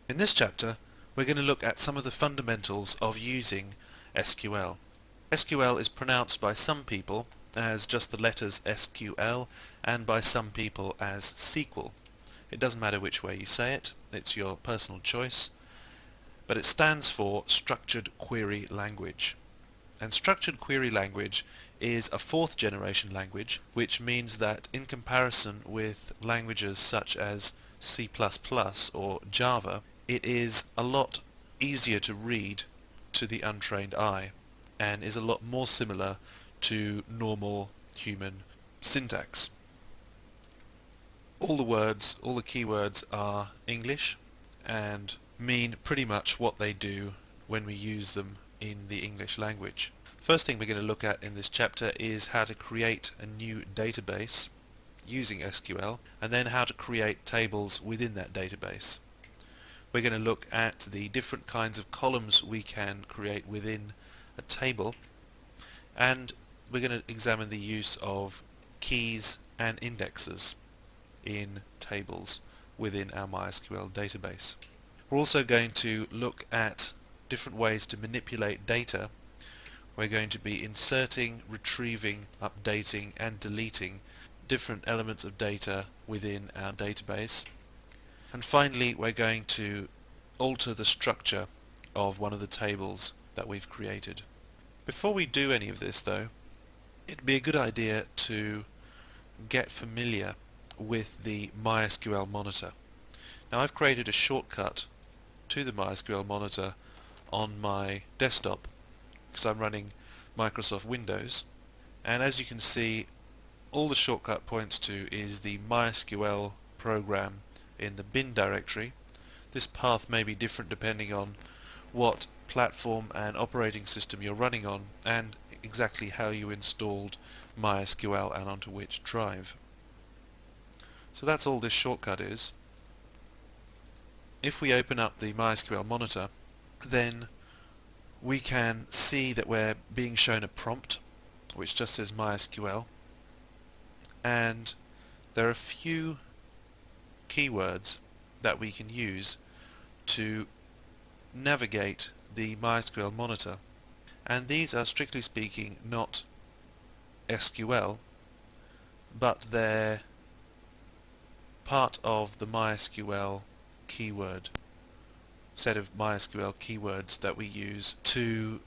In this chapter, we're going to look at some of the fundamentals of using SQL. SQL is pronounced by some people as just the letters SQL and by some people as SQL. It doesn't matter which way you say it, it's your personal choice, but it stands for Structured Query Language. And Structured Query Language is a fourth generation language, which means that in comparison with languages such as C++ or Java, it is a lot easier to read to the untrained eye and is a lot more similar to normal human syntax. All the words, all the keywords are English and mean pretty much what they do when we use them in the English language. First thing we're going to look at in this chapter is how to create a new database using SQL, and then how to create tables within that database. We're going to look at the different kinds of columns we can create within a table, and we're going to examine the use of keys and indexes in tables within our MySQL database. We're also going to look at different ways to manipulate data. We're going to be inserting, retrieving, updating and deleting different elements of data within our database. And finally, we're going to alter the structure of one of the tables that we've created. Before we do any of this though, it'd be a good idea to get familiar with the MySQL monitor. Now I've created a shortcut to the MySQL monitor on my desktop because I'm running Microsoft Windows, and as you can see, all the shortcut points to is the MySQL program in the bin directory. This path may be different depending on what platform and operating system you're running on and exactly how you installed MySQL and onto which drive. So that's all this shortcut is. If we open up the MySQL monitor, then we can see that we're being shown a prompt which just says MySQL, and there are a few keywords that we can use to navigate the MySQL monitor, and these are strictly speaking not SQL, but they're part of the MySQL keyword set of MySQL keywords that we use to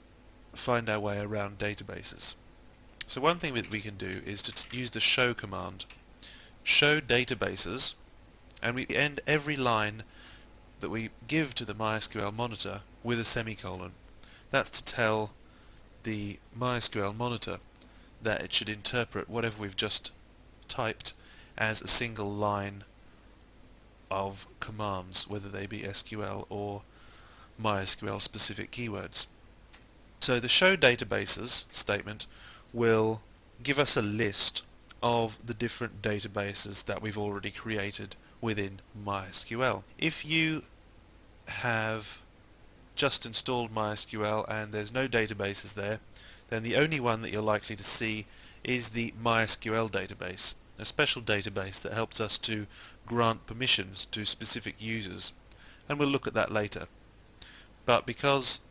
find our way around databases. So one thing that we can do is to use the show command. Show databases, and we end every line that we give to the MySQL monitor with a semicolon. That's to tell the MySQL monitor that it should interpret whatever we've just typed as a single line of commands, whether they be SQL or MySQL specific keywords. So the show databases statement will give us a list of the different databases that we've already created within MySQL. If you have just installed MySQL and there's no databases there, then the only one that you're likely to see is the MySQL database, a special database that helps us to grant permissions to specific users, and we'll look at that later. But because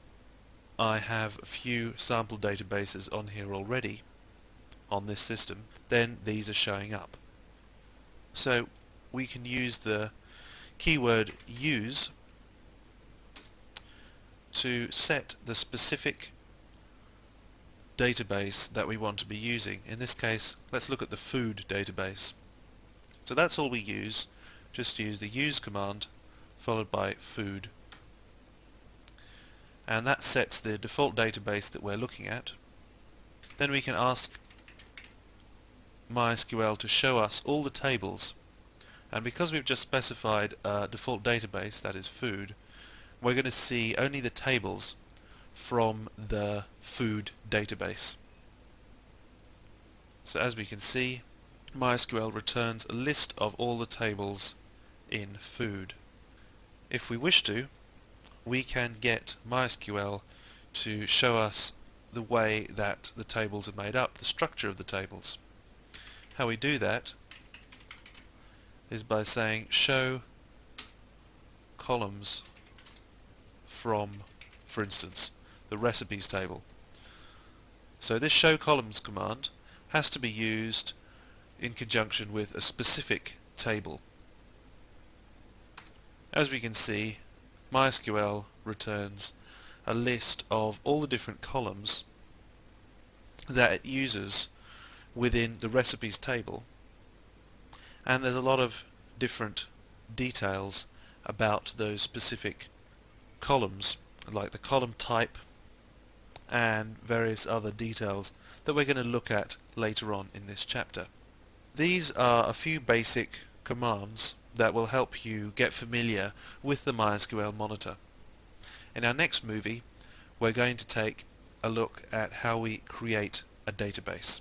I have a few sample databases on here already on this system, then these are showing up. So we can use the keyword use to set the specific database that we want to be using. In this case, let's look at the food database. So that's all we use. Just use the use command followed by food, and that sets the default database that we're looking at. Then we can ask MySQL to show us all the tables, and because we've just specified a default database, that is food, we're going to see only the tables from the food database. So as we can see, MySQL returns a list of all the tables in food. If we wish to, we can get MySQL to show us the way that the tables are made up, the structure of the tables. How we do that is by saying show columns from, for instance, the recipes table. So this show columns command has to be used in conjunction with a specific table. As we can see, MySQL returns a list of all the different columns that it uses within the recipes table, and there's a lot of different details about those specific columns, like the column type and various other details that we're going to look at later on in this chapter. These are a few basic commands that will help you get familiar with the MySQL monitor. In our next movie, we're going to take a look at how we create a database.